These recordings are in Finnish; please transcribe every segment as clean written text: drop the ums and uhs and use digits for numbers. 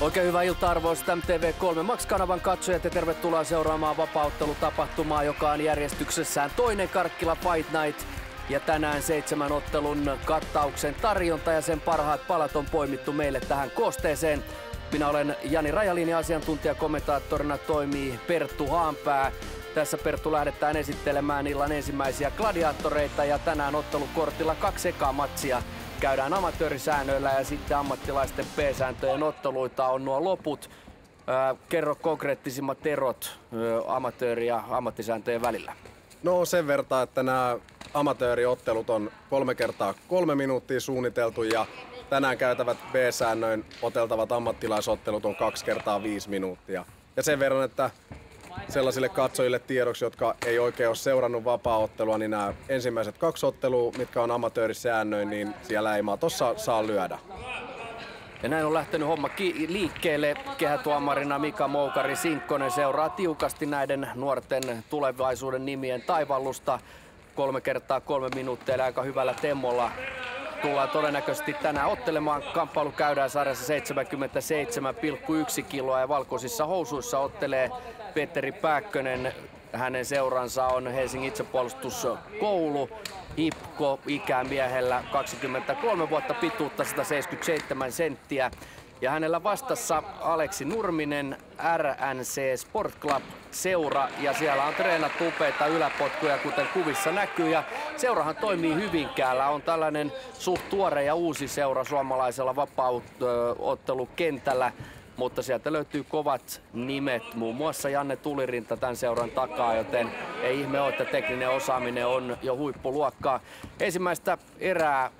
Oikein hyvää iltaa arvoisat MTV3 Max-kanavan katsojat ja tervetuloa seuraamaan vapaa-ottelutapahtumaa, joka on järjestyksessään toinen Karkkila Fight Night. Ja tänään 7 ottelun kattauksen tarjonta ja sen parhaat palat on poimittu meille tähän koosteeseen. Minä olen Jani Rajalin ja asiantuntijakommentaattorina toimii Perttu Haanpää. Tässä Perttu lähdetään esittelemään illan ensimmäisiä gladiaattoreita ja tänään ottelukortilla 2 ekaa matsia. Käydään amatöörisäännöillä ja sitten ammattilaisten P-sääntöjen otteluita on nuo loput. Kerro konkreettisimmat erot amatööri- ja ammattisääntöjen välillä. No sen verran, että nämä amatööriottelut on 3 kertaa 3 minuuttia suunniteltu ja tänään käytävät B-säännöin oteltavat ammattilaisottelut on 2 kertaa 5 minuuttia. Ja sen verran, että sellaisille katsojille tiedoksi, jotka ei oikein ole seurannut vapaa-ottelua, niin nämä ensimmäiset 2 ottelua, mitkä on amatöörisäännöin, niin siellä ei matossa saa lyödä. Ja näin on lähtenyt homma liikkeelle. Kehätuomarina Mika Moukari-Sinkkonen seuraa tiukasti näiden nuorten tulevaisuuden nimien taivallusta. 3 kertaa 3 minuuttia eli aika hyvällä temmolla. Tullaan todennäköisesti tänään ottelemaan. Kamppailu käydään sarjassa 77,1 kiloa ja valkoisissa housuissa ottelee Petteri Pääkkönen. Hänen seuransa on Helsingin itsepuolustuskoulu. Hipko ikämiehellä 23 vuotta pituutta, 177 senttiä. Ja hänellä vastassa Aleksi Nurminen, RNC Sport Club seura, ja siellä on treenattu upeita yläpotkuja, kuten kuvissa näkyy. Ja seurahan toimii Hyvinkäällä, on tällainen suht tuore ja uusi seura suomalaisella vapaa-ottelukentällä. Mutta sieltä löytyy kovat nimet, muun muassa Janne Tulirinta tämän seuran takaa, joten ei ihme ole, että tekninen osaaminen on jo huippuluokkaa. Ensimmäistä erää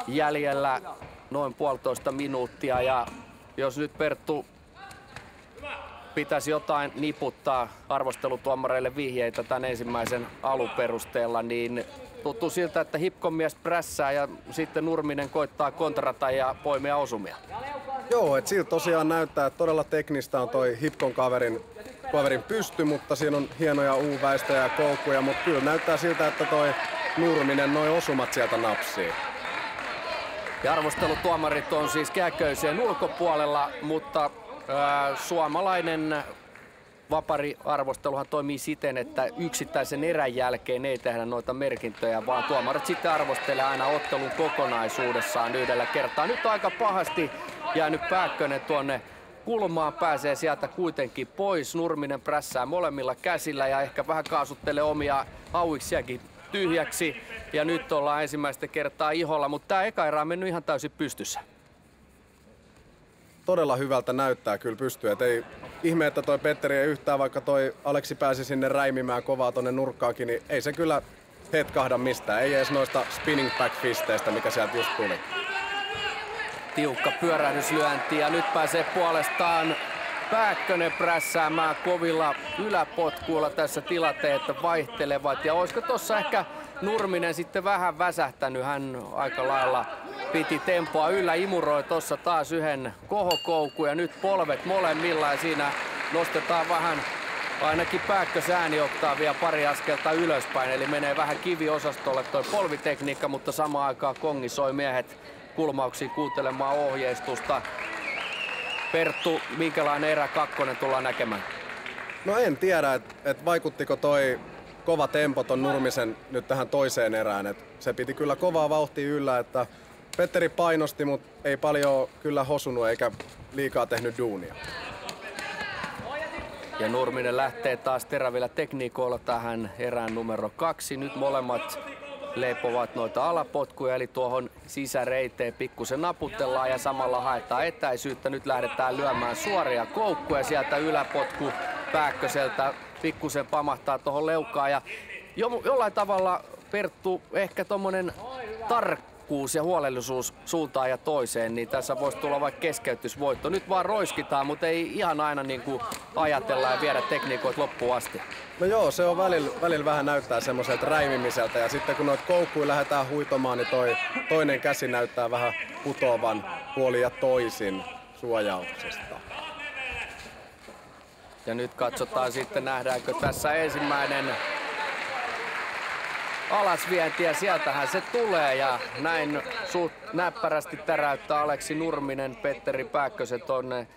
jäljellä noin 1,5 minuuttia, ja jos nyt Perttu pitäisi jotain niputtaa arvostelutuomareille vihjeitä tämän ensimmäisen alun perusteella, niin tuntuu siltä, että Hipkon mies prässää ja sitten Nurminen koittaa kontrata ja poimia osumia. Joo, että siltä tosiaan näyttää, että todella teknistä on toi Hipkon kaverin pysty, mutta siinä on hienoja U-väistöjä ja koukkuja, mutta kyllä näyttää siltä, että toi Nurminen noi osumat sieltä napsii. Ja arvostelutuomarit on siis kääköiseen ulkopuolella, mutta suomalainen vapari-arvosteluhan toimii siten, että yksittäisen erän jälkeen ei tehdä noita merkintöjä, vaan tuomarit sitten arvostelee aina ottelun kokonaisuudessaan yhdellä kertaa. Nyt on aika pahasti jäänyt Pääkkönen tuonne kulmaan, pääsee sieltä kuitenkin pois. Nurminen prässää molemmilla käsillä ja ehkä vähän kaasuttelee omia hauiksiakin tyhjäksi. Ja nyt ollaan ensimmäistä kertaa iholla, mutta tämä eka erä on mennyt ihan täysin pystyssä. Todella hyvältä näyttää kyllä pystyä. Et ei ihme, että toi Petteri ei yhtään, vaikka toi Aleksi pääsi sinne räimimään kovaa tonne nurkkaakin, niin ei se kyllä hetkahda mistään. Ei edes noista spinning back fisteistä, mikä sieltä just tuli. Tiukka pyörähdyslyönti ja nyt pääsee puolestaan Pääkkönen prässäämään kovilla yläpotkuilla. Tässä tilanteet vaihtelevat ja olisiko tossa ehkä Nurminen sitten vähän väsähtänyt. Hän aika lailla piti tempoa yllä, imuroi tossa taas yhden kohokoukun ja nyt polvet molemmilla ja siinä nostetaan vähän, ainakin Pääkkösen ääni ottaa vielä pari askelta ylöspäin, eli menee vähän kiviosastolle toi polvitekniikka, mutta samaan aikaan kongisoi miehet kulmauksiin kuuntelemaan ohjeistusta. Perttu, minkälainen erä 2 tullaan näkemään? No en tiedä, että vaikuttiko toi kova tempo ton Nurmisen nyt tähän toiseen erään. Et se piti kyllä kovaa vauhtia yllä, että Petteri painosti, mutta ei paljon kyllä hosunut eikä liikaa tehnyt duunia. Ja Nurminen lähtee taas terävillä tekniikoilla tähän erään numero 2. Nyt molemmat leipovat noita alapotkuja, eli tuohon sisäreiteen pikkusen naputellaan ja samalla haetaan etäisyyttä. Nyt lähdetään lyömään suoria koukkuja sieltä yläpotku Pääkköseltä. Pikkusen pamahtaa tuohon leukaan ja jollain tavalla Perttu ehkä tommonen tarkkuus ja huolellisuus suuntaan ja toiseen, niin tässä voisi tulla vaikka keskeytysvoitto. Nyt vaan roiskitaan, mutta ei ihan aina niin kuin ajatella ja viedä tekniikoita loppuun asti. No joo, se on välillä vähän näyttää semmoiselta räimimiseltä ja sitten kun noita koukkuja lähdetään huitomaan, niin toinen käsi näyttää vähän putoavan puolin ja toisin suojauksesta. Ja nyt katsotaan sitten, nähdäänkö tässä ensimmäinen alasvienti ja sieltähän se tulee ja näin suht näppärästi täräyttää Aleksi Nurminen Petteri Pääkkösen tonne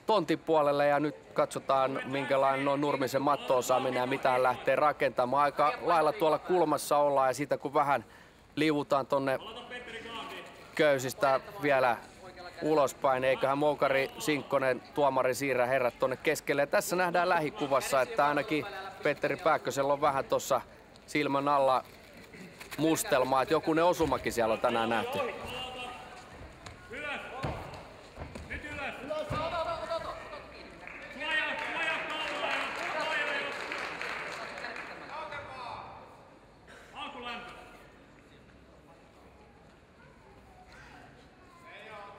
tontin puolelle ja nyt katsotaan minkälainen on Nurmisen matto-osaaminen ja mitä hän lähtee rakentamaan. Aika lailla tuolla kulmassa ollaan ja siitä kun vähän liuutaan tonne köysistä vielä ulospäin, eiköhän Moukari, Sinkkonen, tuomari siirrä herrat tonne keskelle. Ja tässä nähdään lähikuvassa, että ainakin Petteri Pääkkösellä on vähän tuossa silmän alla mustelmaa, että jokunen osumakin siellä on tänään nähty.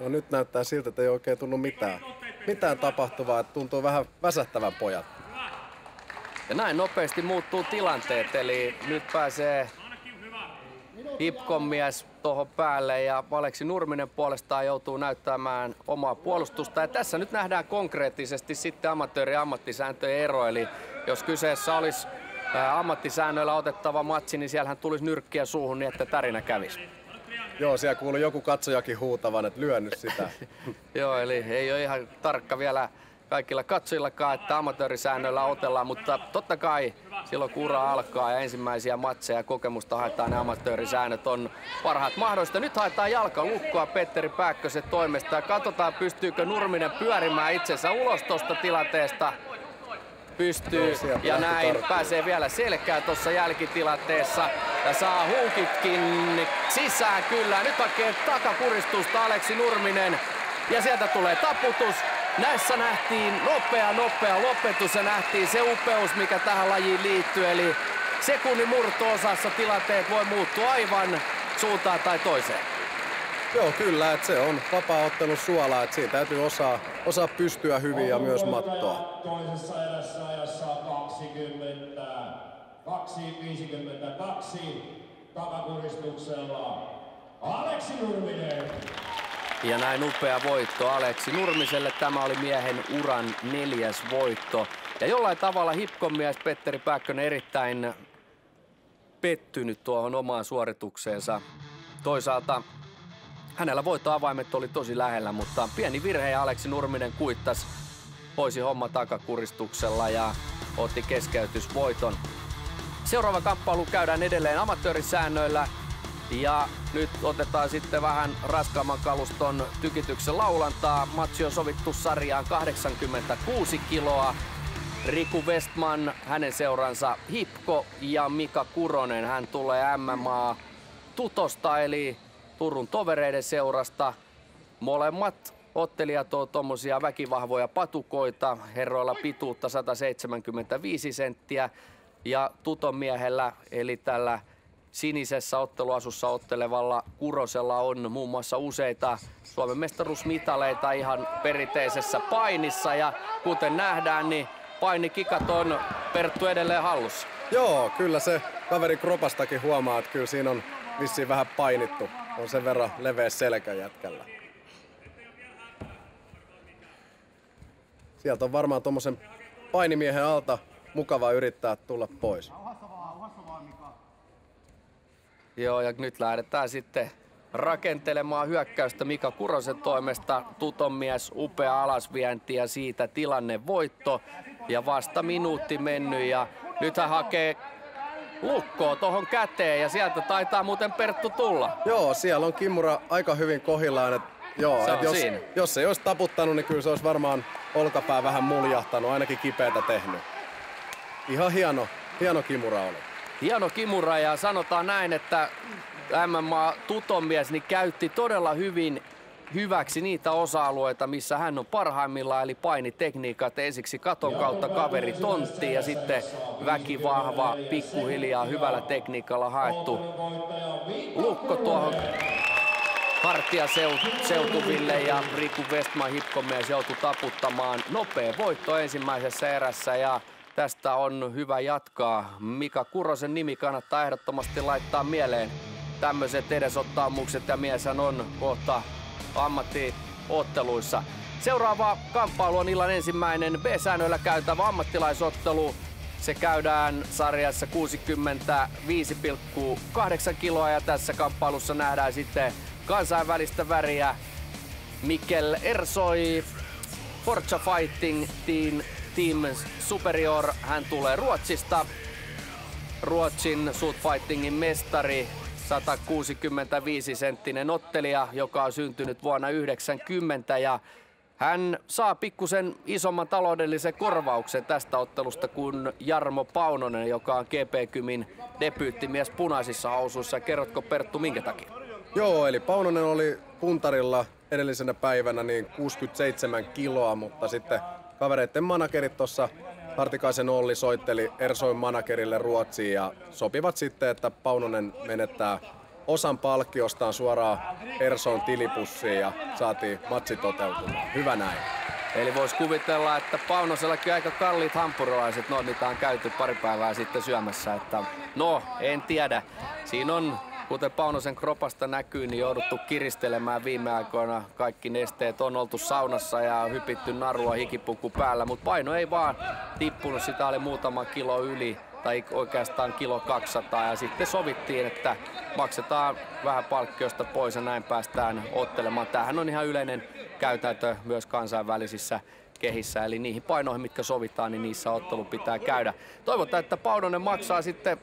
No nyt näyttää siltä, että ei oikein tunnu mitään tapahtuvaa, että tuntuu vähän väsähtävän pojat. Ja näin nopeasti muuttuu tilanteet, eli nyt pääsee Hipkon mies tuohon päälle ja Aleksi Nurminen puolestaan joutuu näyttämään omaa puolustusta. Ja tässä nyt nähdään konkreettisesti sitten amatööri- ja ammattisääntöjen ero, eli jos kyseessä olisi ammattisäännöillä otettava matsi, niin siellähän tulisi nyrkkiä suuhun niin, että tärinä kävisi. Joo, siellä kuului joku katsojakin huutavan, että lyö nyt sitä. Joo, eli ei ole ihan tarkka vielä kaikilla katsojillakaan, että amatöörisäännöillä otellaan, mutta totta kai silloin kun ura alkaa ja ensimmäisiä matseja ja kokemusta haetaan, ne amatöörisäännöt on parhaat mahdollista. Nyt haetaan jalkalukkoa Petteri Pääkkösen toimesta ja katsotaan pystyykö Nurminen pyörimään itsensä ulos tuosta tilanteesta. Pystyy ja näin pääsee vielä selkää tuossa jälkitilanteessa ja saa huukitkin sisään kyllä. Nyt hakee takapuristusta Aleksi Nurminen ja sieltä tulee taputus. Näissä nähtiin nopea lopetus ja nähtiin se upeus, mikä tähän lajiin liittyy. Eli sekunnin murto-osassa tilanteet voi muuttua aivan suuntaan tai toiseen. Joo, kyllä, että se on vapaa-ottelun suola, että siinä täytyy osaa pystyä hyvin ja myös mattoa. Toisessa erässä ajassa 22.52 takapuristuksella Aleksi Nurminen. Ja näin upea voitto Aleksi Nurmiselle. Tämä oli miehen uran 4. voitto. Ja jollain tavalla Hipkon mies Petteri Pääkkönen erittäin pettynyt tuohon omaan suoritukseensa. Toisaalta hänellä voittoavaimet oli tosi lähellä, mutta pieni virhe ja Aleksi Nurminen kuittasi, hoisi homma takakuristuksella ja otti keskeytysvoiton. Seuraava kamppailu käydään edelleen amatöörisäännöillä ja nyt otetaan sitten vähän raskaamman kaluston tykityksen laulantaa. Matsi on sovittu sarjaan 86 kiloa. Riku Westman, hänen seuransa Hipko ja Mika Kuronen. Hän tulee MMA Tutosta eli Turun tovereiden seurasta. Molemmat ottelijat on tommosia väkivahvoja patukoita. Herroilla pituutta 175 senttiä ja Tuton miehellä eli tällä sinisessä otteluasussa ottelevalla Kurosella on muun muassa useita Suomen mestaruusmitaleita ihan perinteisessä painissa ja kuten nähdään, niin painikikat on Perttu edelleen hallussa. Joo, kyllä se kaveri kropastakin huomaa, että kyllä siinä on vissiin vähän painittu. On sen verran leveä selkä jätkällä. Sieltä on varmaan tommosen painimiehen alta mukava yrittää tulla pois. Joo, ja nyt lähdetään sitten rakentelemaan hyökkäystä Mika Kurosen toimesta. Tuton mies, upea alasvienti ja siitä tilannevoitto. Ja vasta minuutti mennyt ja nyt hän hakee lukkoa tohon käteen ja sieltä taitaa muuten Perttu tulla. Joo, siellä on Kimura aika hyvin kohillaan. Jos ei olisi taputtanut, niin kyllä se olisi varmaan olkapää vähän muljahtanut, ainakin kipeätä tehnyt. Ihan hieno Kimura oli. Hieno Kimura ja sanotaan näin, että MMA Tuton mies niin käytti todella hyväksi niitä osa-alueita, missä hän on parhaimmillaan, eli painitekniikat. Ensiksi katon kautta kaveri tonttiin ja sitten väkivahva, pikkuhiljaa hyvällä tekniikalla haettu lukko tuohon hartiaseutuville ja Riku Westman Hipkon mies joutui taputtamaan. Nopea voitto ensimmäisessä erässä ja tästä on hyvä jatkaa. Mika Kurosen nimi kannattaa ehdottomasti laittaa mieleen. Tämmöiset edesottaamukset ja mieshän on kohta ammattiotteluissa. Seuraava kamppailu on illan ensimmäinen B-säännöillä käytävä ammattilaisottelu. Se käydään sarjassa 65,8 kiloa ja tässä kamppailussa nähdään sitten kansainvälistä väriä. Mikkel Ersoi, Forza Fighting Team Superior. Hän tulee Ruotsista. Ruotsin Shoot Fightingin mestari, 165-senttinen ottelija, joka on syntynyt vuonna 1990 ja hän saa pikkusen isomman taloudellisen korvauksen tästä ottelusta kuin Jarmo Paunonen, joka on GP-kymin debyyttimies punaisissa housuissa. Kerrotko Perttu minkä takia? Joo, eli Paunonen oli puntarilla edellisenä päivänä niin 67 kiloa, mutta sitten kavereiden managerit tuossa Hartikaisen Olli soitteli Ersoin managerille Ruotsiin ja sopivat sitten, että Paunonen menettää osan palkkiostaan suoraan Ersoin tilipussiin ja saatiin matsi toteutumaan. Hyvä näin. Eli voisi kuvitella, että Paunosellakin aika kalliit hampurilaiset, no niitä on käyty pari päivää sitten syömässä, että no en tiedä. Siinä on, kuten Paunosen kropasta näkyy, niin jouduttu kiristelemään viime aikoina. Kaikki nesteet on oltu saunassa ja hypitty narua hikipuku päällä, mutta paino ei vaan tippunut, sitä oli muutama kilo yli tai oikeastaan kilo 200 ja sitten sovittiin, että maksetaan vähän palkkiosta pois ja näin päästään ottelemaan. Tämähän on ihan yleinen käytäntö myös kansainvälisissä kehissä, eli niihin painoihin, mitkä sovitaan, niin niissä ottelu pitää käydä. Toivotaan, että Paunonen maksaa sitten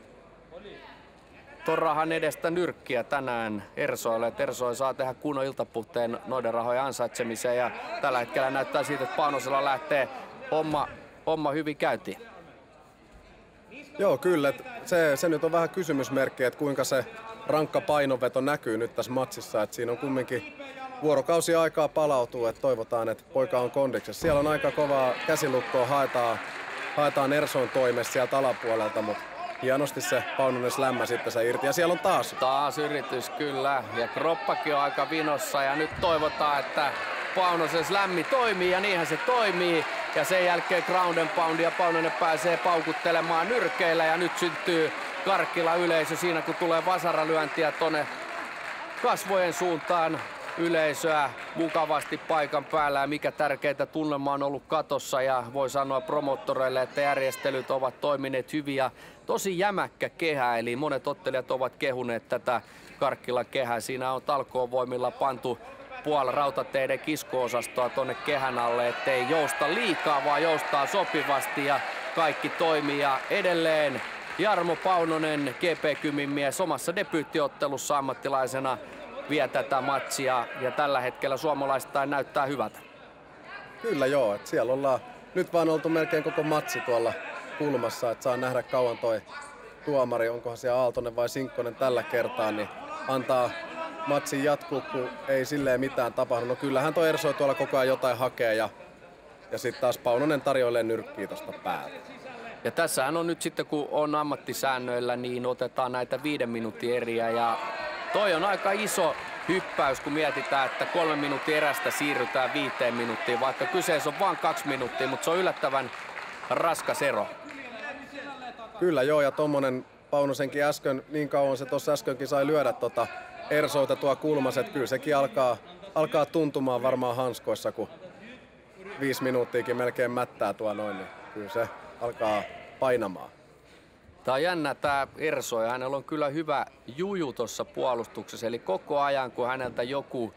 ton rahan edestä nyrkkiä tänään Ersoille, että Ersoi saa tehdä kunnon iltapuhteen noiden rahojen ansaitsemiseen ja tällä hetkellä näyttää siitä, että Paunosella lähtee homma hyvin käyntiin. Joo, kyllä. Se nyt on vähän kysymysmerkki, että kuinka se rankka painonveto näkyy nyt tässä matsissa. Että siinä on kumminkin vuorokausi aikaa palautuu, että toivotaan, että poika on kondiksessa. Siellä on aika kovaa käsilukkoa, haetaan Ersoin toimesta sieltä alapuolelta, mutta hienosti se Paunonen slämmä sitten se irti. Ja siellä on taas yritys, kyllä. Ja kroppakin on aika vinossa ja nyt toivotaan, että Paunosen slämmi toimii ja niinhän se toimii. Ja sen jälkeen ground and pound ja Paunonen pääsee paukuttelemaan nyrkeillä ja nyt syntyy Karkkila yleisö siinä, kun tulee vasaralyöntiä tonne kasvojen suuntaan. Yleisöä mukavasti paikan päällä ja mikä tärkeintä, tunnelma on ollut katossa ja voi sanoa promottoreille, että järjestelyt ovat toimineet hyvin ja tosi jämäkkä kehä, eli monet ottelijat ovat kehuneet tätä Karkkilan kehää. Siinä on talkoovoimilla pantu rautateiden kisko-osastoa tonne kehän alle, ettei jousta liikaa, vaan joustaa sopivasti ja kaikki toimii. Ja edelleen Jarmo Paunonen, GP-kymin mies, omassa debyyttiottelussa ammattilaisena vie tätä matsia ja tällä hetkellä suomalaistain näyttää hyvältä. Kyllä joo, että siellä ollaan nyt vaan oltu melkein koko matsi tuolla kulmassa, että saa nähdä kauan toi tuomari, onkohan siellä Aaltonen vai Sinkkonen tällä kertaa, niin antaa matsin jatkuu, kun ei silleen mitään tapahdu. No kyllähän toi Ersoi tuolla koko ajan jotain hakee ja sitten taas Paunonen tarjoilee nyrkkiä tosta päältä. Ja tässähän on nyt sitten, kun on ammattisäännöillä, niin otetaan näitä 5 minuutin eriä ja toi on aika iso hyppäys, kun mietitään, että 3 minuutin erästä siirrytään 5 minuuttiin, vaikka kyseessä on vain 2 minuuttia, mutta se on yllättävän raskas ero. Kyllä joo, ja tommonen Paunosenkin äsken, niin kauan se tuossa äskenkin sai lyödä Ersoita tuo kulmas, että kyllä sekin alkaa tuntumaan varmaan hanskoissa, kun 5 minuuttiakin melkein mättää tuo noin, niin kyllä se alkaa painamaan. Tää on jännä tää Erso ja hänellä on kyllä hyvä juju tuossa puolustuksessa, eli koko ajan kun häneltä joku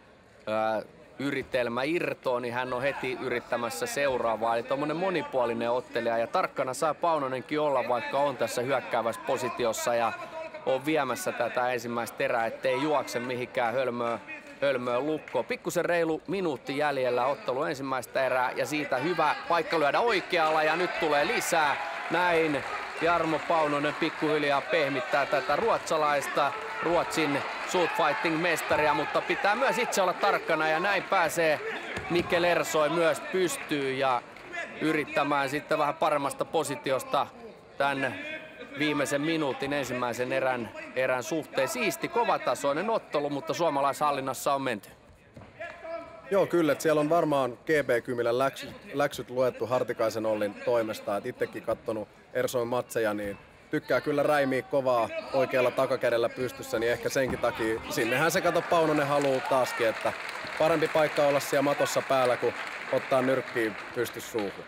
yritelmä irtoaa, niin hän on heti yrittämässä seuraavaa. Eli tommonen monipuolinen ottelija ja tarkkana saa Paunonenkin olla, vaikka on tässä hyökkäävässä positiossa ja on viemässä tätä ensimmäistä erää, ettei juokse mihinkään hölmöä lukkoon. Pikkusen reilu minuutti jäljellä ottelu ensimmäistä erää ja siitä hyvä paikka lyödä oikealla ja nyt tulee lisää. Näin Jarmo Paunonen pikkuhiljaa pehmittää tätä ruotsalaista, Ruotsin Shoot Fighting -mestaria, mutta pitää myös itse olla tarkkana ja näin pääsee Mikkel Ersoi myös pystyy ja yrittämään sitten vähän paremmasta positiosta tämän viimeisen minuutin ensimmäisen erän suhteen. Siisti, kovatasoinen ottelu, mutta suomalaishallinnassa on menty. Joo, kyllä. Että siellä on varmaan GB-kymillä läksyt luettu Hartikaisen Ollin toimesta. Et itsekin katsonut Ersoin matseja, niin tykkää kyllä räimiä kovaa oikealla takakädellä pystyssä, niin ehkä senkin takia sinnehän se kato Paunonen haluu taaskin, että parempi paikka olla siellä matossa päällä, kun ottaa nyrkkiä pysty suuhun.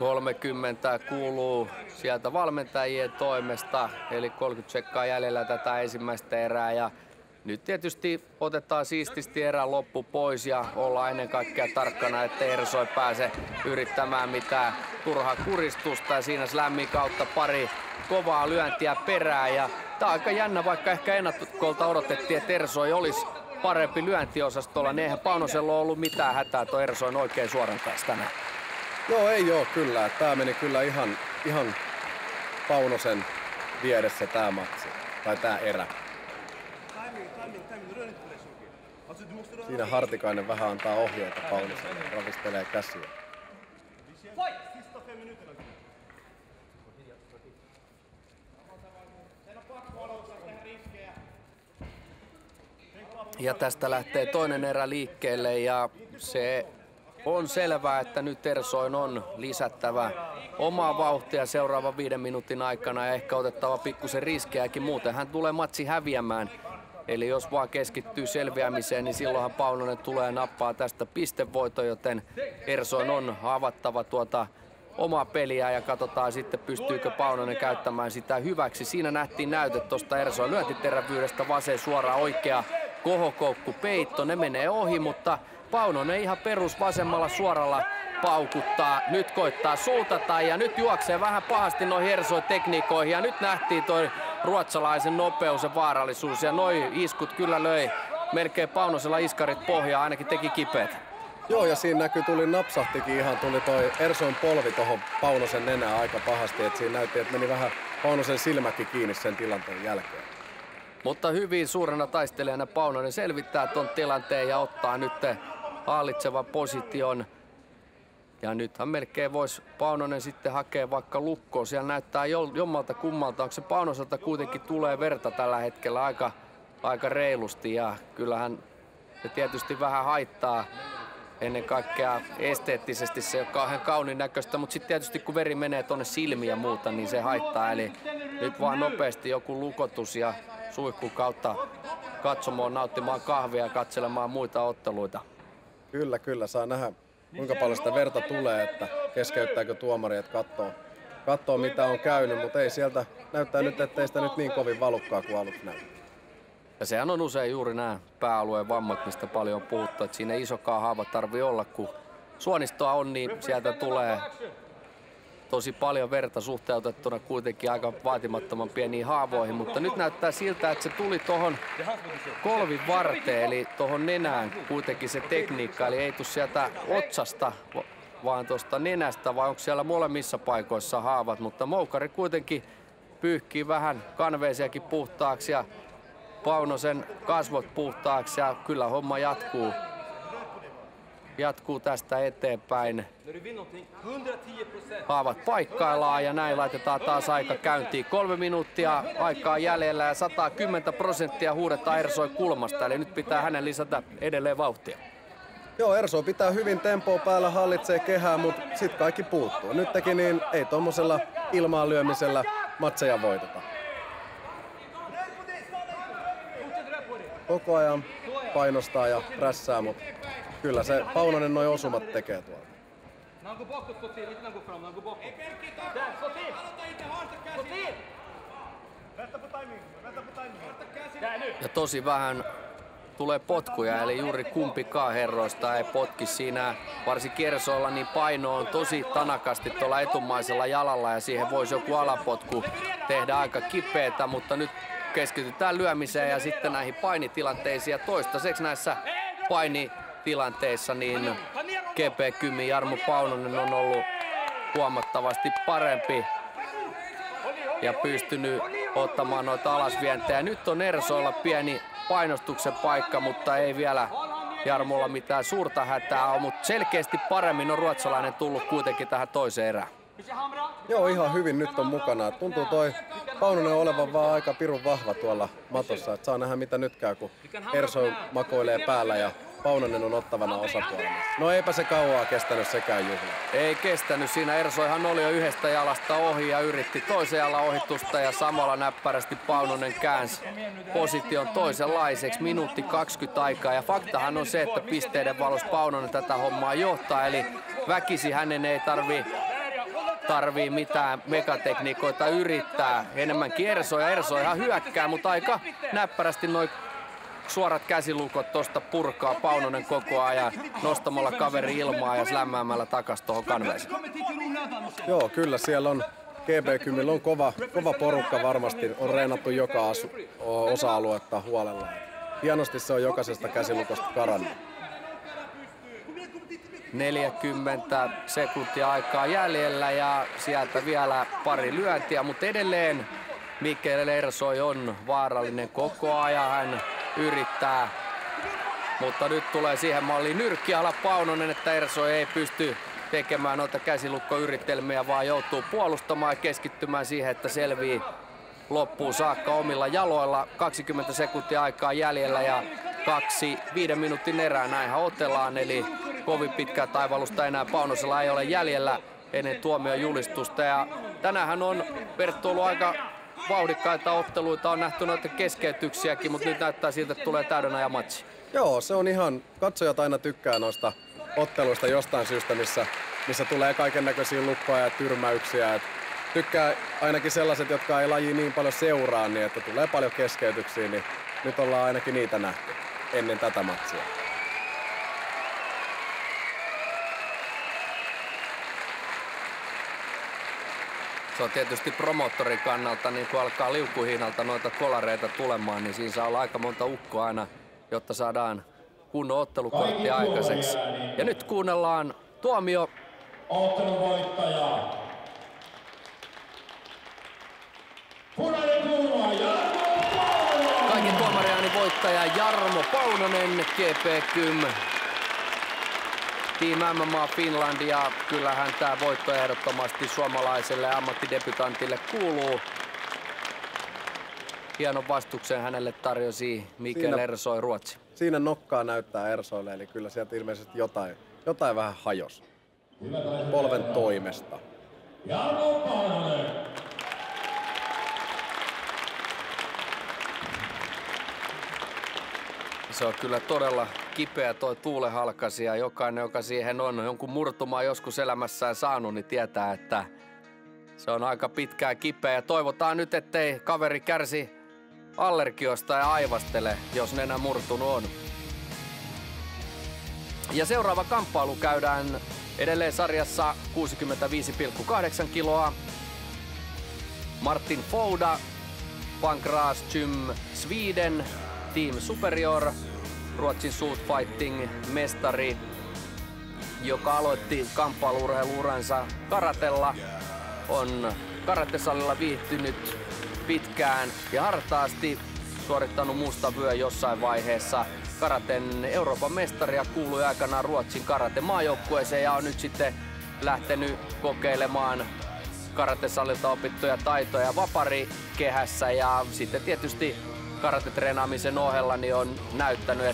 .30 kuuluu sieltä valmentajien toimesta, eli 30 sekkaa jäljellä tätä ensimmäistä erää ja Nyt tietysti otetaan siististi erän loppu pois ja ollaan ennen kaikkea tarkkana, ettei Ersoi pääse yrittämään mitään turhaa kuristusta. Ja siinä Slammin kautta pari kovaa lyöntiä perään. Ja tää on aika jännä, vaikka ehkä ennakolta odotettiin, että Ersoi olisi parempi lyöntiosastolla, niin eihän Paunosella ole ollut mitään hätää, että Ersoi on oikein suorantaisi tänään. Joo, ei oo kyllä. Tää meni kyllä ihan Paunosen vieressä tää matsi, tai tää erä. Siinä Hartikainen vähän antaa ohjeita Paunoselle, ravistelee käsiä. Ja tästä lähtee toinen erä liikkeelle ja se on selvää, että nyt Ersoin on lisättävä omaa vauhtia seuraavan 5 minuutin aikana ja ehkä otettava pikkusen riskejäkin, muuten hän tulee matsi häviämään. Eli jos vaan keskittyy selviämiseen, niin silloinhan Paunonen tulee nappaa tästä pistevoito, joten Ersoin on avattava tuota omaa peliä ja katsotaan sitten pystyykö Paunonen käyttämään sitä hyväksi. Siinä nähtiin näytöt tuosta Ersoin lyöntiterävyydestä, vasen suora oikea kohokoukku peitto, ne menee ohi, mutta Paunonen ihan perus vasemmalla suoralla paukuttaa. Nyt koittaa suutata ja nyt juoksee vähän pahasti noihin Ersoin tekniikoihin ja nyt nähtiin toi ruotsalaisen nopeus ja vaarallisuus ja noi iskut kyllä löi melkein Paunosella iskarit pohjaa, ainakin teki kipeät. Joo, ja siinä tuli napsahtikin ihan, tuli toi Ersoin polvi tohon Paunosen nenään aika pahasti, että siinä näytti, että meni vähän Paunosen silmäkin kiinni sen tilanteen jälkeen. Mutta hyvin suurena taistelijana Paunonen selvittää ton tilanteen ja ottaa nyt hallitsevan position. Ja nythän melkein voisi Paunonen sitten hakea vaikka lukkoon. Siellä näyttää jommalta kummalta. Onko se Paunoselta kuitenkin tulee verta tällä hetkellä aika reilusti. Ja kyllähän se tietysti vähän haittaa ennen kaikkea esteettisesti. Se ei ole kauhean kauniin näköistä, mutta sitten tietysti kun veri menee tuonne silmiin ja muuta, niin se haittaa. Eli nyt vaan nopeasti joku lukotus ja suihku kautta katsomaan, nauttimaan kahvia ja katselemaan muita otteluita. Kyllä, saa nähdä kuinka paljon sitä verta tulee, että keskeyttääkö tuomari, että katsoo mitä on käynyt, mutta ei sieltä näyttää nyt, ettei sitä nyt niin kovin valukkaa kuin aluksi näyttää. Ja sehän on usein juuri nämä pääalueen vammat, mistä paljon on puhuttu, että siinä ei isokaan haava tarvitse olla, kun suonistoa on, niin sieltä tulee tosi paljon verta suhteutettuna kuitenkin aika vaatimattoman pieniin haavoihin, mutta nyt näyttää siltä, että se tuli tuohon kolvin varteen, eli tuohon nenään kuitenkin se tekniikka, eli ei tule sieltä otsasta, vaan tuosta nenästä, vai onko siellä molemmissa paikoissa haavat, mutta moukari kuitenkin pyyhkii vähän kanveisiakin puhtaaksi ja Paunosen kasvot puhtaaksi ja kyllä homma jatkuu tästä eteenpäin. Haavat paikkaillaan ja näin laitetaan taas aika käyntiin. 3 minuuttia aikaa jäljellä ja 110% huudetaan Ersoi kulmasta, eli nyt pitää hänen lisätä edelleen vauhtia. Joo, Ersoi pitää hyvin tempoa päällä, hallitsee kehää, mutta sit kaikki puuttuu. Nyt teki niin, ei tommosella ilmaan lyömisellä matseja voiteta. Koko ajan painostaa ja prässää, mutta kyllä se Paunonen noi osumat tekee tuolta. Ja tosi vähän tulee potkuja, eli juuri kumpikaan herroista ei potki siinä. Varsinkin Ersoilla niin paino on tosi tanakasti tuolla etumaisella jalalla ja siihen voisi joku alapotku tehdä aika kipeätä, mutta nyt keskitytään lyömiseen ja sitten näihin painitilanteisiin. Ja toistaiseksi näissä painitilanteissa niin GP10 Jarmo Paunonen on ollut huomattavasti parempi ja pystynyt ottamaan noita alasvientejä. Nyt on Ersoilla pieni painostuksen paikka, mutta ei vielä Jarmolla mitään suurta hätää ole, mutta selkeästi paremmin on ruotsalainen tullut kuitenkin tähän toiseen erään. Joo, ihan hyvin nyt on mukana. Tuntuu toi Paunonen olevan vaan aika pirun vahva tuolla matossa. Et saa nähdä mitä nyt käy, kun Ersoi makoilee päällä ja Paunonen on ottavana osapuolena. No eipä se kauaa kestänyt sekään juhla. Ei kestänyt. Siinä Ersoihan oli jo yhdestä jalasta ohi ja yritti toisen jalan ohitusta ja samalla näppärästi Paunonen käänsi position toisenlaiseksi. Minuutti 20 aikaa ja faktahan on se, että pisteiden valossa Paunonen tätä hommaa johtaa. Eli väkisi hänen ei tarvii mitään megatekniikoita yrittää. Enemmänkin Ersoihan hyökkää, mutta aika näppärästi noi suorat käsilukot tosta purkaa Paunonen koko ajan nostamalla kaveri ilmaa ja slämmäämällä takas tuohon kanveeseen. Joo, kyllä siellä on GB10 on kova porukka varmasti. On reenattu joka osa-aluetta huolella. Hienosti se on jokaisesta käsilukosta karannut. 40 sekuntia aikaa jäljellä ja sieltä vielä pari lyöntiä, mutta edelleen Mikkel Ersoi on vaarallinen koko ajan. Hän yrittää, mutta nyt tulee siihen malliin nyrkkiala Paunonen, että Ersoi ei pysty tekemään noita käsilukkoyrittelmiä, vaan joutuu puolustamaan ja keskittymään siihen, että selvii loppuun saakka omilla jaloilla. 20 sekuntia aikaa jäljellä ja 5 minuutin erää, näinhän otellaan, eli kovin pitkää taivalusta enää Paunosella ei ole jäljellä ennen tuomion julistusta. Ja tänäänhän on Perttu ollut aika vauhdikkaita otteluita, on nähty noita keskeytyksiäkin, mutta nyt näyttää siltä, että tulee täyden ajan matsi. Joo, se on ihan, katsojat aina tykkää noista otteluista jostain syystä, missä tulee kaiken näköisiä lukkoja ja tyrmäyksiä. Et tykkää ainakin sellaiset, jotka ei laji niin paljon seuraa, niin että tulee paljon keskeytyksiä, niin nyt ollaan ainakin niitä nähty ennen tätä matsia. Se on tietysti promoottorin kannalta, niin kun alkaa liukuhiinalta noita kolareita tulemaan, niin siinä saa olla aika monta ukkoa aina, jotta saadaan kunnon ottelukortti aikaiseksi. Ja nyt kuunnellaan tuomio. Ottelun voittaja. Punainen kulma Jarmo Paunonen. Kaikin tuomariääni voittaja Jarmo Paunonen, GP10. Team MMA Finland, ja kyllähän tämä voitto ehdottomasti suomalaiselle ammattidebutantille kuuluu. Hienon vastuksen hänelle tarjosi Mikkel Ersoi Ruotsi. Siinä nokkaa näyttää Ersoille, eli kyllä sieltä ilmeisesti jotain vähän hajosi polven toimesta. Jarmo Paunonen. Se on kyllä todella kipeä toi tuulenhalkasi, ja jokainen, joka siihen on jonkun murtumaa joskus elämässään saanut, niin tietää, että se on aika pitkään kipeä. Ja toivotaan nyt, ettei kaveri kärsi allergiosta ja aivastele, jos nenä murtunut on. Ja seuraava kamppailu käydään edelleen sarjassa 65,8 kiloa. Martin Fouda, Pankras Gym Sweden, Team Superior, Ruotsin Shoot Fighting -mestari, joka aloitti kamppailu-urheiluuransa karatella, on karatesalilla viihtynyt pitkään ja hartaasti, suorittanut musta vyö jossain vaiheessa. Karaten Euroopan mestari ja kuului aikanaan Ruotsin karate-maajoukkueeseen ja on nyt sitten lähtenyt kokeilemaan karatesalilta opittuja taitoja vaparikehässä, ja sitten tietysti karatetreenaamisen ohella niin on näyttänyt,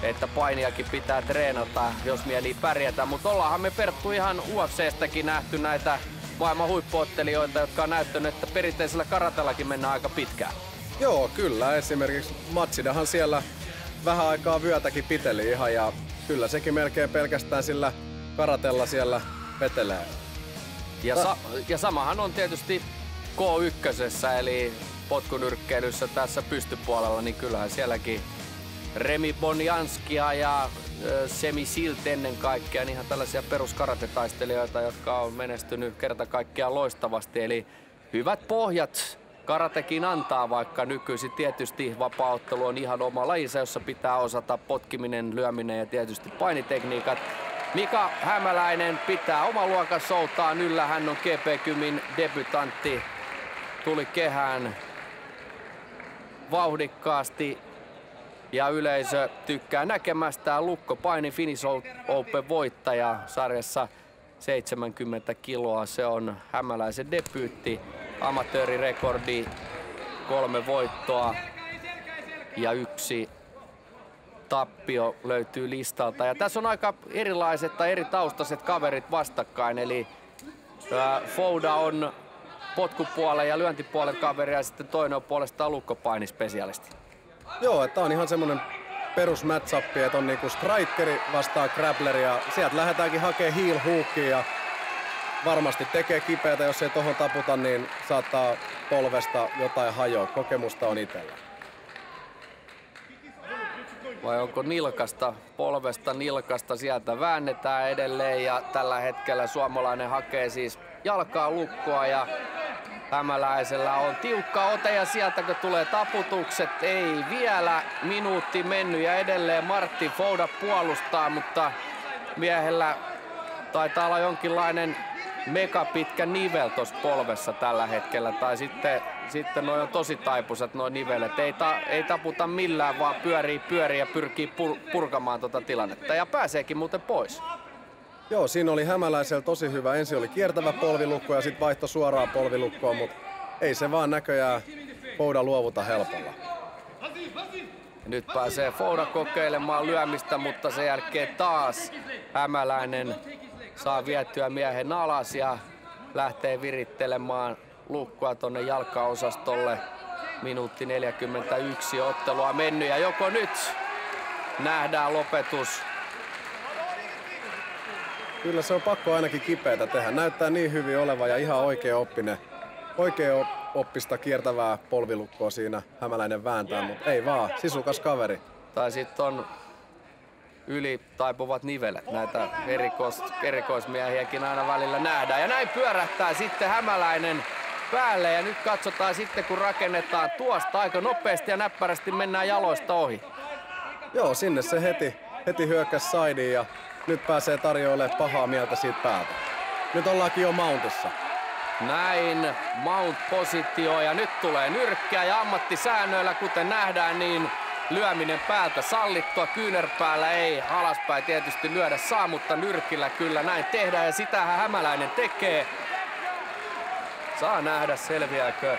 että painiakin pitää treenata, jos mieli pärjätä. Mutta ollaanhan me Perttu ihan UFC:stäkin nähty näitä maailman huippuottelijoita, jotka on näyttänyt, että perinteisellä karatellakin mennään aika pitkään. Joo, kyllä. Esimerkiksi Matsidahan siellä vähän aikaa vyötäkin piteli ihan, ja kyllä sekin melkein pelkästään sillä karatella siellä vetelee. Ja samahan on tietysti K1, eli potkunyrkkeilyssä tässä pystypuolella, niin kyllähän sielläkin Remi Bonjanskia ja Semi Silt ennen kaikkea, niin ihan tällaisia peruskaratetaistelijoita, jotka on menestynyt kerta kaikkiaan loistavasti. Eli hyvät pohjat karatekin antaa, vaikka nykyisin tietysti vapaaottelu on ihan oma lajinsa, jossa pitää osata potkiminen, lyöminen ja tietysti painitekniikat. Mika Hämäläinen pitää oman luokan soutaan yllä, hän on GP10 debutantti, tuli kehään vauhdikkaasti ja yleisö tykkää näkemästään. Lukko Paini Finnish Open -voittaja sarjassa 70 kiloa. Se on Hämäläisen debyytti. Amatöörirekordi 3 voittoa ja 1 tappio löytyy listalta. Ja tässä on aika erilaiset tai eri taustaiset kaverit vastakkain. Eli Fouda on potkupuolen ja lyöntipuolen kaveri ja sitten toinen on puolestaan lukkopainispesialisti. Joo, että on ihan semmonen perus match-up, että on niinku strikeri vastaan grappleri ja sieltä lähdetäänkin hakemaan heel hookia ja varmasti tekee kipeätä, jos ei tohon taputa, niin saattaa polvesta jotain hajoa. Kokemusta on itsellä. vai onko nilkasta, polvesta nilkasta, sieltä väännetään edelleen ja tällä hetkellä suomalainen hakee siis jalkaa lukkoa ja hämäläisellä on tiukka ote ja sieltä kun tulee taputukset, ei vielä minuutti mennyt ja edelleen Martin Fouda puolustaa, mutta miehellä taitaa olla jonkinlainen megapitkä nivel tuossa polvessa tällä hetkellä tai sitten noi on tosi taipusat noi nivelet. Ei taputa millään, vaan pyörii ja pyrkii purkamaan tota tilannetta ja pääseekin muuten pois. Joo, siinä oli hämäläisellä tosi hyvä. Ensin oli kiertävä polvilukko ja sitten vaihto suoraan polvilukkoon, mutta ei se vaan näköjään Fouda luovuta helpolla. Nyt pääsee Fouda kokeilemaan lyömistä, mutta sen jälkeen taas hämäläinen saa vietyä miehen alas ja lähtee virittelemään lukkoa tonne jalkaosastolle. Minuutti 41 ottelua mennyt ja joko nyt nähdään lopetus. Kyllä se on pakko ainakin kipeätä tehdä. Näyttää niin hyvin oleva ja ihan oikea oppista kiertävää polvilukkoa siinä hämäläinen vääntää, mutta ei vaan, sisukas kaveri. Tai sitten on yli taipuvat nivelet. Näitä erikoismiehiäkin aina välillä nähdään. Ja näin pyörähtää sitten hämäläinen päälle ja nyt katsotaan sitten kun rakennetaan tuosta aika nopeasti ja näppärästi mennään jaloista ohi. Joo, sinne se heti hyökkäsi sideen ja nyt pääsee tarjoilemaan pahaa mieltä siitä päältä. Nyt ollaankin jo mountissa. Näin mount-positio ja nyt tulee nyrkkiä ja ammattisäännöillä kuten nähdään niin lyöminen päältä sallittua. Kyynärpäällä ei alaspäin tietysti lyödä saa, mutta nyrkillä kyllä näin tehdään ja sitähän hämäläinen tekee. Saa nähdä selviääkö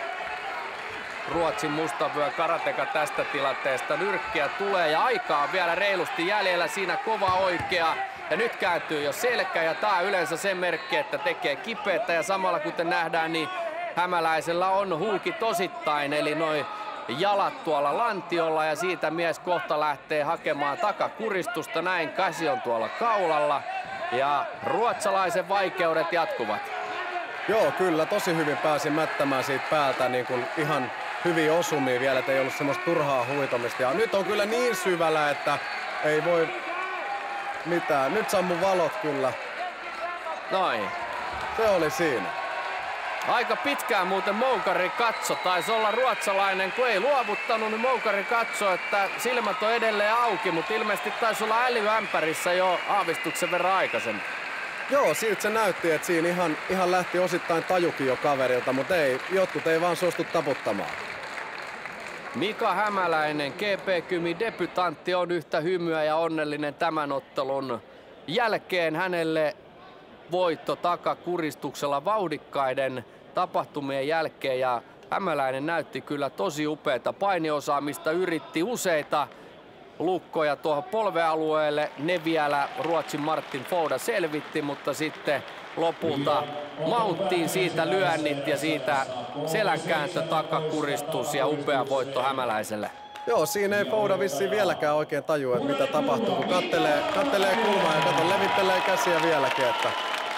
Ruotsin mustavyö karateka tästä tilanteesta. Nyrkkiä tulee ja aikaa on vielä reilusti jäljellä. Siinä kova oikea. Ja nyt kääntyy jo selkä ja tää on yleensä sen merkki, että tekee kipeätä. Ja samalla kuten nähdään, niin hämäläisellä on huuki tosittain. Eli noi jalat tuolla lantiolla ja siitä mies kohta lähtee hakemaan takakuristusta. Näin käsi on tuolla kaulalla. Ja ruotsalaisen vaikeudet jatkuvat. Joo, kyllä. Tosi hyvin pääsi mättämään siitä päältä niin kuin ihan hyviä osumia vielä, että ei ollut semmoista turhaa huitomista. Ja nyt on kyllä niin syvällä, että ei voi mitään. Nyt sammu valot kyllä. Noin. Se oli siinä. Aika pitkään muuten Moukari katso. Taisi olla ruotsalainen, kun ei luovuttanut, niin Moukari katsoi, että silmät on edelleen auki, mutta ilmeisesti taisi olla älyämpärissä jo aavistuksen verran aikaisemmin. Joo, siltä se näytti, että siinä ihan lähti osittain tajukin jo kaverilta, mutta jotkut ei vaan suostu taputtamaan. Mika Hämäläinen, GP-kymi debutantti, on yhtä hymyä ja onnellinen tämän ottelun jälkeen. Hänelle voitto takakuristuksella vauhdikkaiden tapahtumien jälkeen ja Hämäläinen näytti kyllä tosi upeata painiosaamista, yritti useita lukkoja tuohon polvealueelle. Ne vielä Ruotsin Martin Fouda selvitti, mutta sitten lopulta mounttiin siitä lyönnit ja siitä selänkääntö, takakuristus ja upea voitto Hämäläiselle. Joo, siinä ei Fouda vissiin vieläkään oikein tajua, että mitä tapahtuu, kun kattelee kulmaa ja levittelee käsiä vieläkin, että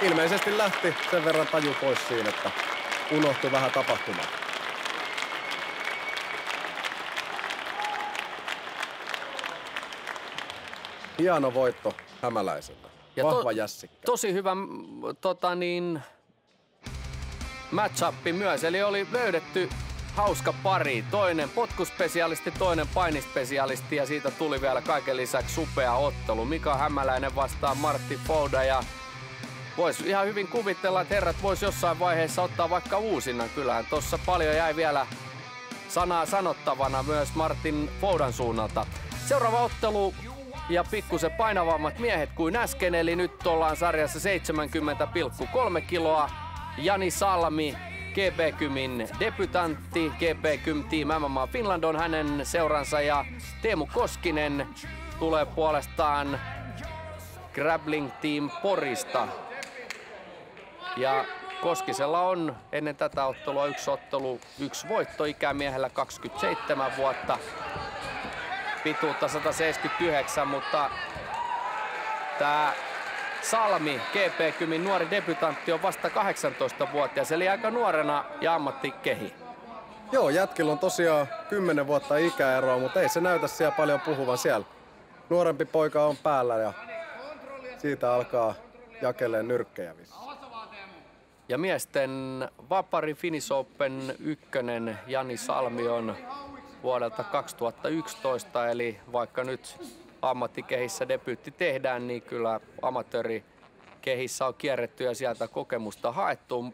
ilmeisesti lähti sen verran taju pois siinä, että unohtui vähän tapahtumaan. Hieno voitto Hämäläisellä. Ja vahva jässikkä. Tosi hyvä match-up myös, eli oli löydetty hauska pari. Toinen potkuspesialisti, toinen painispesialisti ja siitä tuli vielä kaiken lisäksi supea ottelu. Mika Hämäläinen vastaan Martin Fouda ja voisi ihan hyvin kuvitella, että herrat vois jossain vaiheessa ottaa vaikka uusinnan. Kyllähän tossa paljon jäi vielä sanaa sanottavana myös Martin Foudan suunnalta. Seuraava ottelu ja pikkusen painavammat miehet kuin äsken, eli nyt ollaan sarjassa 70,3 kiloa. Jani Salmi, GP-kymin debutantti, GP-kym Team MMA Finland on hänen seuransa ja Teemu Koskinen tulee puolestaan Grappling Team Porista. Ja Koskisella on ennen tätä ottelua yksi voitto, ikämiehellä 27 vuotta. Pituutta 179, mutta tää Salmi, GP-kymin nuori debutantti, on vasta 18-vuotias, eli aika nuorena ja ammattikehi. Joo, jätkillä on tosiaan 10 vuotta ikäeroa, mutta ei se näytä siellä paljon puhuvan. Siellä nuorempi poika on päällä ja siitä alkaa jakelee nyrkkejä vissiin. Ja miesten vapari Finnish Open 1 Jani Salmi on vuodelta 2011, eli vaikka nyt ammattikehissä debyytti tehdään, niin kyllä amatöörikehissä on kierretty ja sieltä kokemusta haettu.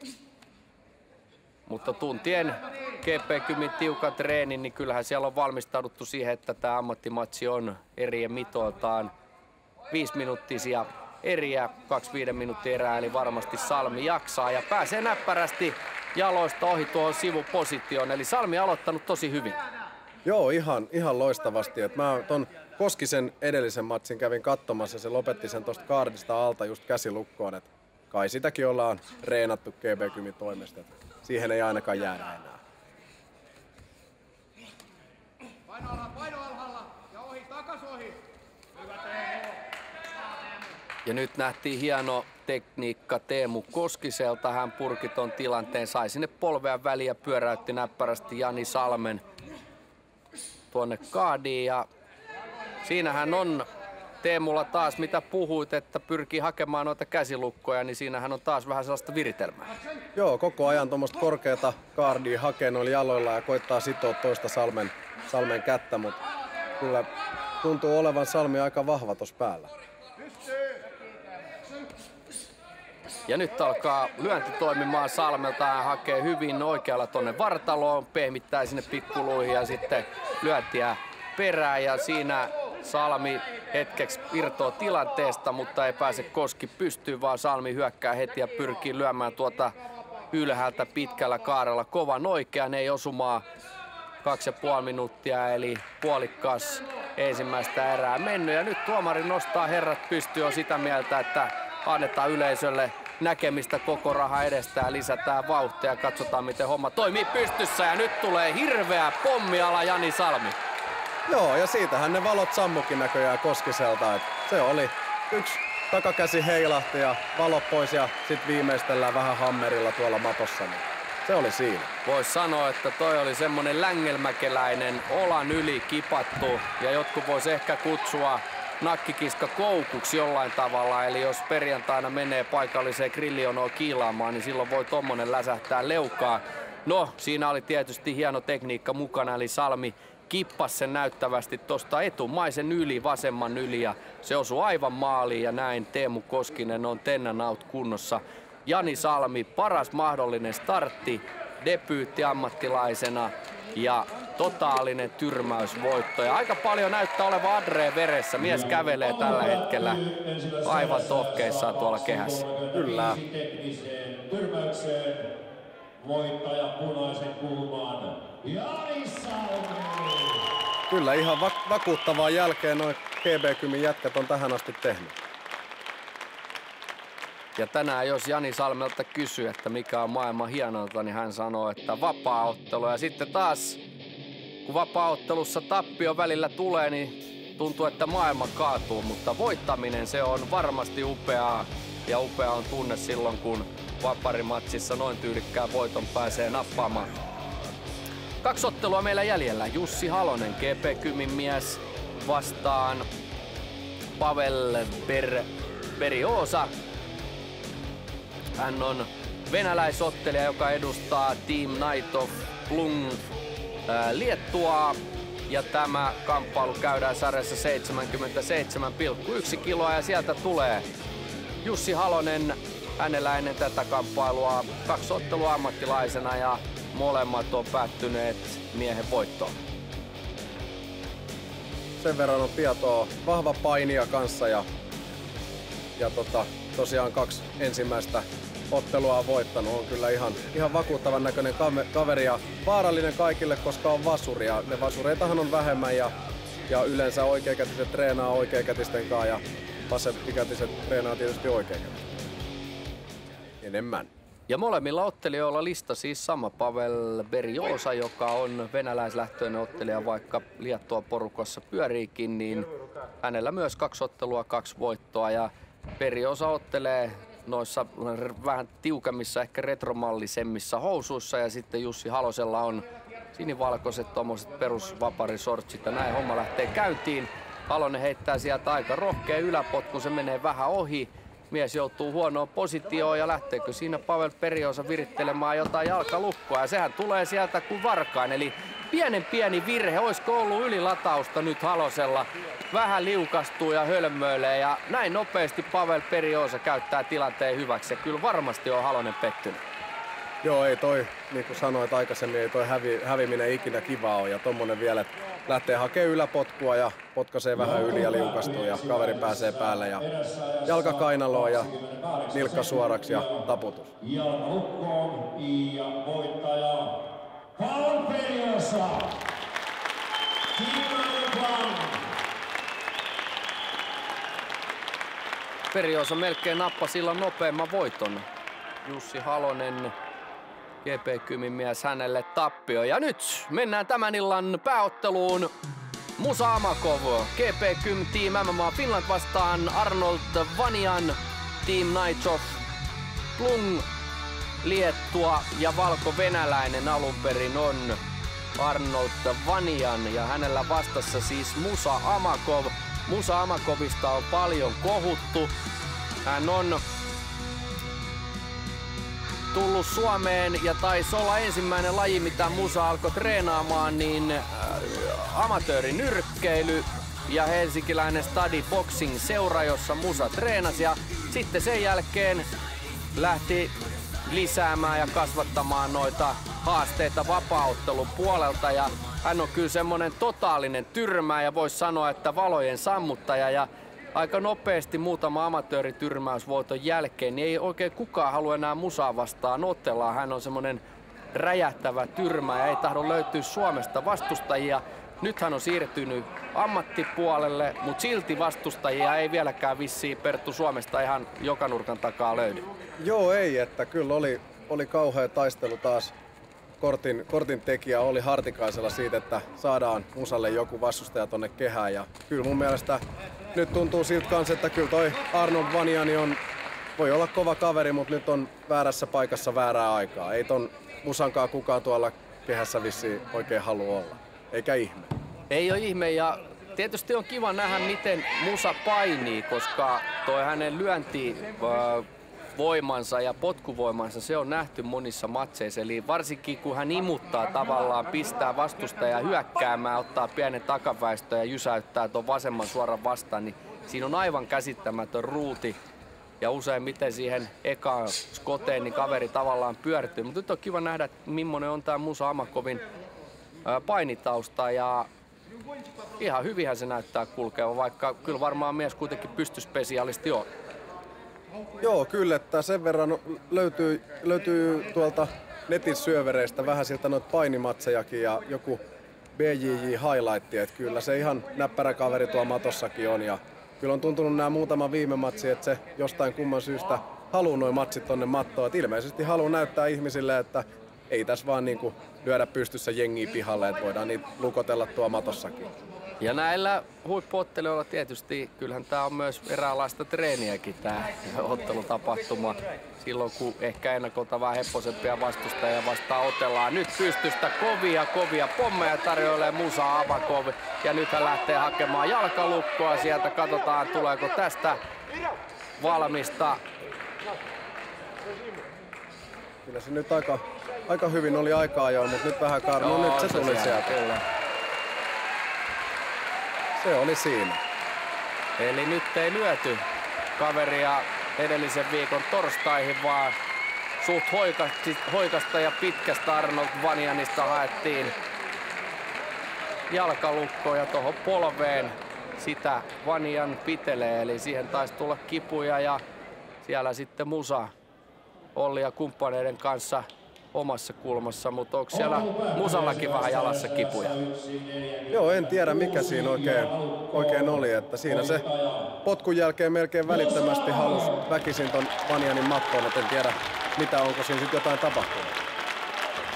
Mutta tuntien GP-kymin tiukan treenin, niin kyllähän siellä on valmistauduttu siihen, että tämä ammattimatsi on erien mitoiltaan 5-minuuttisia eriä, 2 minuutin erää, eli varmasti Salmi jaksaa ja pääsee näppärästi jaloista ohi tuohon sivupositioon, eli Salmi aloittanut tosi hyvin. Joo, ihan loistavasti. Et mä ton Koskisen edellisen matsin kävin katsomassa ja se lopetti sen tosta kaardista alta just käsilukkoon. Et kai sitäkin ollaan reenattu GB-kymin toimesta. Siihen ei ainakaan jäädä enää. Paino alhaalla ja ohi, takas ohi. Hyvä Ja nyt nähtiin hieno tekniikka Teemu Koskiselta. Hän purki ton tilanteen, sai sinne polvea väliin ja pyöräytti näppärästi Jani Salmen tuonne kaadiin. Ja siinähän on Teemulla taas, mitä puhuit, että pyrkii hakemaan noita käsilukkoja, niin siinähän on taas vähän sellaista viritelmää. Joo, koko ajan tuommoista korkeata kaardia hakee noilla jaloilla ja koittaa sitoa toista Salmen kättä, mutta kyllä tuntuu olevan Salmi aika vahva tuossa päällä. Ja nyt alkaa lyönti toimimaan Salmelta. Hän hakee hyvin oikealla tonne vartaloon, pehmittää sinne pikkuluihin ja sitten lyöntiä perään. Ja siinä Salmi hetkeksi irtoaa tilanteesta, mutta ei pääse Koski pystyyn, vaan Salmi hyökkää heti ja pyrkii lyömään tuota ylhäältä pitkällä kaarella kovan oikean, ei osumaa 2,5 minuuttia, eli puolikkaas ensimmäistä erää mennyt. Ja nyt tuomari nostaa herrat pystyyn, on sitä mieltä, että annetaan yleisölle näkemistä koko raha edestä ja lisätään vauhtia ja katsotaan miten homma toimii pystyssä. Ja nyt tulee hirveä pommiala Jani Salmi. Joo, ja siitähän ne valot sammukin näköjään Koskiselta. Et se oli yksi takakäsi heilahti ja valot pois ja sitten viimeistellään vähän hammerilla tuolla matossa. Niin se oli siinä. Voisi sanoa, että toi oli semmonen längelmäkeläinen olan yli kipattu ja jotkut vois ehkä kutsua nakkikiska koukuksi jollain tavalla. Eli jos perjantaina menee paikalliseen grillionoon kiilaamaan, niin silloin voi tommonen läsähtää leukaa. No, siinä oli tietysti hieno tekniikka mukana, eli Salmi kippas sen näyttävästi tosta etumaisen yli, vasemman yli ja se osui aivan maaliin ja näin Teemu Koskinen on tennän out kunnossa. Jani Salmi, paras mahdollinen startti, debyytti ammattilaisena ja totaalinen tyrmäysvoitto. Ja aika paljon näyttää olevan adreen veressä. Mies kävelee tällä hetkellä aivan tohkeissaan tuolla kehässä. Kyllä. Voittaja punaisen kulmaan Jani Salmi. Kyllä ihan vakuuttavaa jälkeen noin GB-kymin jätkät on tähän asti tehnyt. Ja tänään jos Jani Salmelta kysyy, että mikä on maailman hienointa, niin hän sanoo, että vapaa-ottelu. Ja sitten taas, kun vapaa-ottelussa tappio välillä tulee, niin tuntuu, että maailma kaatuu. Mutta voittaminen se on varmasti upeaa. Ja upea on tunne silloin, kun vaparimatsissa noin tyylikkään voiton pääsee nappaamaan. 2 ottelua meillä jäljellä. Jussi Halonen, GP-kymin mies vastaan Pavel Beriosa. Hän on venäläisottelija, joka edustaa Team Night of Plung Liettuaa. Ja tämä kamppailu käydään sarjassa 77,1 kiloa ja sieltä tulee Jussi Halonen. Hänellä ennen tätä kamppailua 2 ottelua ammattilaisena ja molemmat on päättyneet miehen voittoon. Sen verran on tietoa, vahva painija kanssa ja tosiaan 2 ensimmäistä ottelua on voittanut. On kyllä ihan vakuuttavan näköinen kaveri ja vaarallinen kaikille, koska on vasuri. Ja ne vasureitahan on vähemmän ja yleensä oikeakätiset treenaa oikeakätisten kanssa ja vasempikätiset treenaa tietysti oikeakätisten. Enemmän. Ja molemmilla ottelijoilla lista siis sama Pavel Beriosa, joka on venäläislähtöinen ottelija, vaikka Liettuan porukassa pyöriikin, niin hänellä myös 2 ottelua, 2 voittoa. Ja Beriosa ottelee noissa vähän tiukemmissa, ehkä retromallisemmissa housuissa ja sitten Jussi Halosella on sinivalkoiset tommoset perusvaparisortsit ja näin homma lähtee käyntiin. Halonen heittää sieltä aika rohkea yläpotku, se menee vähän ohi. Mies joutuu huonoon positioon ja lähteekö siinä Pavel Periosa virittelemään jotain jalkalukkoa. Ja sehän tulee sieltä kuin varkain. Eli pieni virhe. Olisiko ollut ylilatausta nyt Halosella? Vähän liukastuu ja hölmöilee ja näin nopeasti Pavel Periosa käyttää tilanteen hyväksi. Ja kyllä varmasti on Halonen pettynyt. Joo, ei toi, niin kuin sanoit aikaisemmin, ei toi häviminen ikinä kiva ole. Ja tommonen vielä, että lähtee hakemaan yläpotkua ja potkaisee vähän yli ja liukastuu ja kaveri pääsee päälle. Ja jalka kainaloon ja nilkka suoraksi ja taputus. Jalkalukkoon ja voittaja Pavel Periosa. Periosa melkein nappasi silloin nopeamman voiton. Jussi Halonen, GP Kymin mies, hänelle tappio. Ja nyt mennään tämän illan pääotteluun. Musa Amakov, GP Kym Team MMA Finland vastaan Arnold Vanian, Team Nitro Plung, Liettua ja valko-venäläinen alun perin on Arnold Vanian ja hänellä vastassa siis Musa Amakov. Musa Amakovista on paljon kohuttu. Hän on tullut Suomeen ja taisi olla ensimmäinen laji, mitä Musa alkoi treenaamaan, niin amatöörinyrkkeily ja helsinkiläinen Stadi Boxing seura, jossa Musa treenasi. Ja sitten sen jälkeen lähti lisäämään ja kasvattamaan noita haasteita vapaaottelun puolelta. Ja hän on kyllä semmonen totaalinen tyrmää ja voisi sanoa, että valojen sammuttaja. Ja aika nopeasti muutama amatöörityrmäysvoiton jälkeen niin ei oikein kukaan halua enää Musaa vastaan otella. Hän on semmonen räjähtävä tyrmä ja ei tahdo löytyä Suomesta vastustajia. Nyt hän on siirtynyt ammattipuolelle, mutta silti vastustajia ei vieläkään vissiin Perttu Suomesta ihan joka nurkan takaa löydy. Joo, ei, että kyllä oli kauhea taistelu taas. Kortin tekijä oli Hartikaisella siitä, että saadaan Musalle joku vastustaja tonne kehään. Ja kyllä mun mielestä nyt tuntuu siltä kanssa, että kyllä toi Arnold Vaniani voi olla kova kaveri, mutta nyt on väärässä paikassa väärää aikaa. Ei ton Musankaan kukaan tuolla kehässä vissiin oikein halua olla. Eikä ihme. Ei ole ihme ja tietysti on kiva nähdä, miten Musa painii, koska toi hänen voimansa ja potkuvoimansa, se on nähty monissa matseissa. Eli varsinkin kun hän imuttaa tavallaan, pistää vastustajaa hyökkäämään, ottaa pienen takaväistö ja jysäyttää tuon vasemman suoran vastaan, niin siinä on aivan käsittämätön ruuti. Ja useimmiten siihen ekaan skoteen niin kaveri tavallaan pyörtyy. Mutta nyt on kiva nähdä, millainen on tää Musa Amakovin painitausta. Ja ihan hyvinhän se näyttää kulkeva, vaikka kyllä varmaan mies kuitenkin pystyspesialisti on. Joo, kyllä, että sen verran löytyy tuolta netin syövereistä vähän sieltä noita painimatsejakin ja joku BJJ highlight, että kyllä se ihan näppärä kaveri tuo matossakin on ja kyllä on tuntunut nämä muutama viime matsi, että se jostain kumman syystä haluaa nuo matsit tonne mattoon, että ilmeisesti haluaa näyttää ihmisille, että ei tässä vaan niinku lyödä pystyssä jengiä pihalle, että voidaan niitä lukotella tuo matossakin. Ja näillä huippuottelijoilla tietysti, kyllähän tää on myös eräänlaista treeniäkin tää ottelutapahtuma. Silloin kun ehkä ennakolta vähän hepposempia vastustajia vastaan otellaan. Nyt pystystä kovia pommeja tarjoilee Musa Amakov. Ja nyt hän lähtee hakemaan jalkalukkoa sieltä. Katsotaan tuleeko tästä valmista. Kyllä se nyt aika hyvin oli aikaa jo, mutta nyt vähän karnu. Nyt se tuli sieltä. Kyllä. Se oli siinä. Eli nyt ei lyöty kaveria edellisen viikon torstaihin, vaan suht hoikasta ja pitkästä Arnold Vanianista haettiin jalkalukkoja tuohon polveen. Sitä Vanian pitelee, eli siihen taisi tulla kipuja ja siellä sitten Musa Olli ja kumppaneiden kanssa omassa kulmassa, mutta onko siellä Musallakin vähän jalassa kipuja? Joo, en tiedä mikä siinä oikein oli, että siinä se potkun jälkeen melkein välittömästi halusi väkisin ton Vanianin mattoon, että en tiedä onko siinä sitten jotain tapahtunut.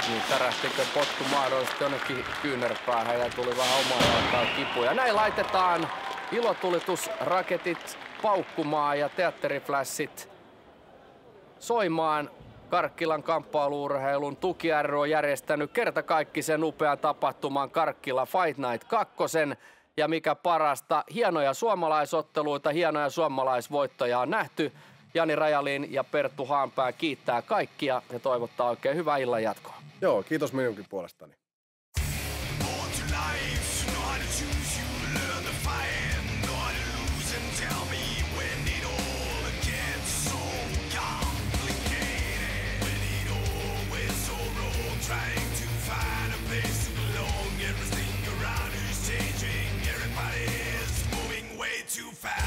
Niin, tärähtikö potku mahdollisesti jonnekin kyynärpäähän ja tuli vähän omaa jalkaan kipuja. Näin laitetaan ilotulitusraketit paukkumaan ja teatteriflässit soimaan. Karkkilan kamppailu-urheilun Tuki ry on järjestänyt kertakaikkisen upean tapahtuman Karkkila Fight Night 2. Ja mikä parasta, hienoja suomalaisotteluita, hienoja suomalaisvoittoja on nähty. Jani Rajalin ja Perttu Haanpää kiittää kaikkia ja toivottaa oikein hyvää illan jatkoa. Joo, kiitos minunkin puolestani. Too fast.